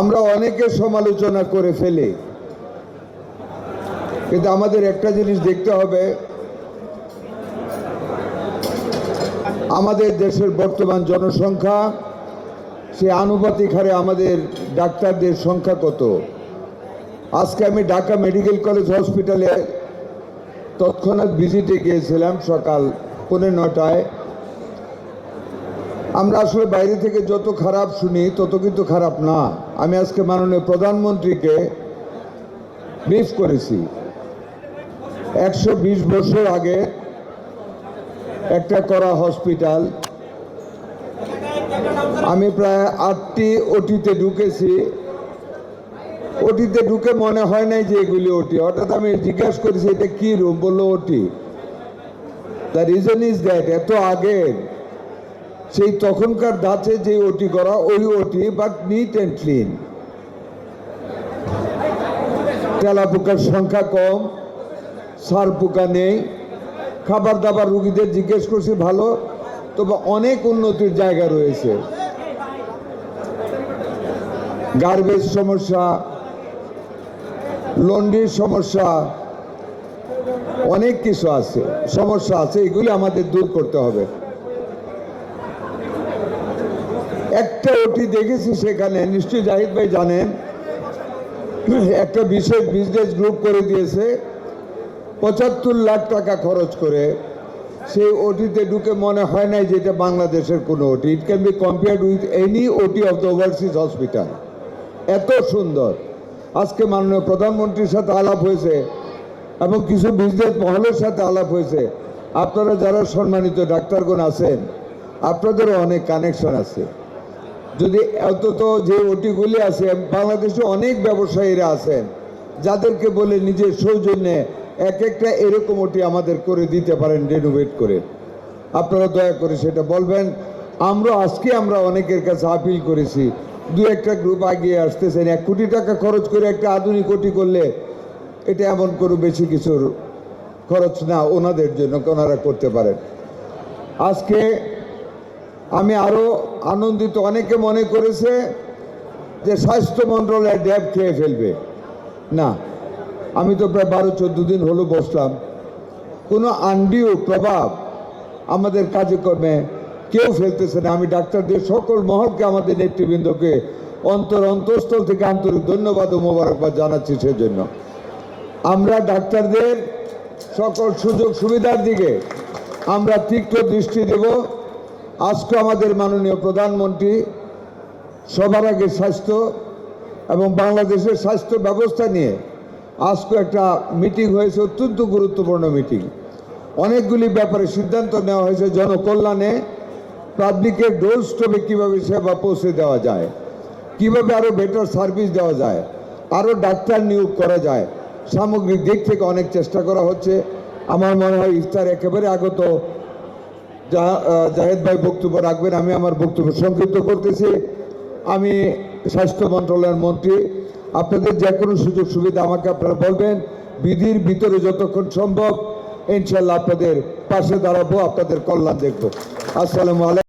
আমরা অনেকে সমালোচনা করে ফেলি, কিন্তু আমাদের একটা জিনিস দেখতে হবে, আমাদের দেশের বর্তমান জনসংখ্যা সে আনুপাতিক হারে আমাদের ডাক্তারদের সংখ্যা কত। আজকে আমি ঢাকা মেডিকেল কলেজ হসপিটালে তৎক্ষণাৎ ভিজিটে গিয়েছিলাম সকাল 9:30টায়। আমরা আসলে বাইরে থেকে যত খারাপ শুনি তত কিন্তু খারাপ না। আমি আজকে মাননীয় প্রধানমন্ত্রীকে ব্রিফ করেছি। 120 বছর আগে একটা করা হসপিটাল, আমি প্রায় 8টি ওটিতে ঢুকেছি। ওটিতে ঢুকে মনে হয় নাই যে এগুলি ওটি। হঠাৎ আমি জিজ্ঞাসা করেছি এটা কি রুম, বললো ওটি। দ্য রিজন ইজ দ্যাট এত আগে সেই তখনকার ধাঁচে যে ওটি করা ওই ওটি, বাট নিট অ্যান্ড ক্লিন। তেলা পোকার সংখ্যা কম, সার পোকা নেই, খাবার দাবার রুগীদের জিজ্ঞেস করছি ভালো, তবে অনেক উন্নতির জায়গা রয়েছে। গার্বেজ সমস্যা, লন্ড্রির সমস্যা, অনেক কিছু আছে, সমস্যা আছে, এগুলি আমাদের দূর করতে হবে। একটা ওটি দেখেছি সেখানে, নিশ্চয়ই জাহিদ ভাই জানেন, একটা বিশেষ বিজনেস গ্রুপ করে দিয়েছে 75 লাখ টাকা খরচ করে। সেই ওটিতে ঢুকে মনে হয় নাই যে এটা বাংলাদেশের কোনো ওটি। It can be compared with any ওটি অফ দ্য ওভারসিজ হসপিটাল। এত সুন্দর। আজকে মাননীয় প্রধানমন্ত্রীর সাথে আলাপ হয়েছে এবং কিছু বিজনেস মহলের সাথে আলাপ হয়েছে। আপনারা যারা সম্মানিত ডাক্তারগণ আছেন, আপনাদেরও অনেক কানেকশন আছে। যদি অন্তত যে ওটিগুলি আছে, বাংলাদেশে অনেক ব্যবসায়ীরা আছেন যাদেরকে বলে নিজের সৌজন্যে একটা এরকম ওটি আমাদের করে দিতে পারেন, রেনোভেট করে। আপনারা দয়া করে সেটা বলবেন। আমরা অনেকের কাছে আপিল করেছি, 2-1টা গ্রুপ এগিয়ে আসতেছেন। 1 কোটি টাকা খরচ করে একটা আধুনিক ওটি করলে এটা এমন কোনো বেশি কিছুর খরচ না, ওনাদের জন্য ওনারা করতে পারেন। আজকে আমি আরো আনন্দিত। অনেকে মনে করেছে যে স্বাস্থ্য মন্ত্রণালয় ড্যাব খেয়ে ফেলবে। না, আমি তো প্রায় 12-14 দিন হলো বসলাম, কোনো আন্ডিও প্রভাব আমাদের কার্যক্রমে কেউ ফেলতেছে না। আমি ডাক্তারদের সকল মহলকে, আমাদের নেতৃবৃন্দকে অন্তঃস্থল থেকে আন্তরিক ধন্যবাদ ও মোবারকবাদ জানাচ্ছি। সেজন্য আমরা ডাক্তারদের সকল সুযোগ সুবিধার দিকে আমরা তীক্ষ্ণ দৃষ্টি দেব। আজকে আমাদের মাননীয় প্রধানমন্ত্রী সবার আগে স্বাস্থ্য এবং বাংলাদেশের স্বাস্থ্য ব্যবস্থা নিয়ে আজকে একটা মিটিং হয়েছে, অত্যন্ত গুরুত্বপূর্ণ মিটিং। অনেকগুলি ব্যাপারে সিদ্ধান্ত নেওয়া হয়েছে। জনকল্যাণে পাবলিকের ডোর স্টেপে কীভাবে সেবা পৌঁছে দেওয়া যায়, কিভাবে আরও বেটার সার্ভিস দেওয়া যায়, আরও ডাক্তার নিয়োগ করা যায়, সামগ্রিক দিক থেকে অনেক চেষ্টা করা হচ্ছে। আমার মনে হয় ইফতার একেবারে আগত। জাহেদ ভাই বক্তব্য রাখবেন, আমি আমার বক্তব্য সংক্ষিপ্ত করতেছি। আমি স্বাস্থ্য মন্ত্রণালয়ের মন্ত্রী, আপনাদের যে কোনো সুযোগ সুবিধা আমাকে আপনারা বলবেন। বিধির ভিতরে যতক্ষণ সম্ভব ইনশাল্লাহ আপনাদের পাশে দাঁড়াবো, আপনাদের কল্যাণ দেখবো। আসসালামু আলাইকুম।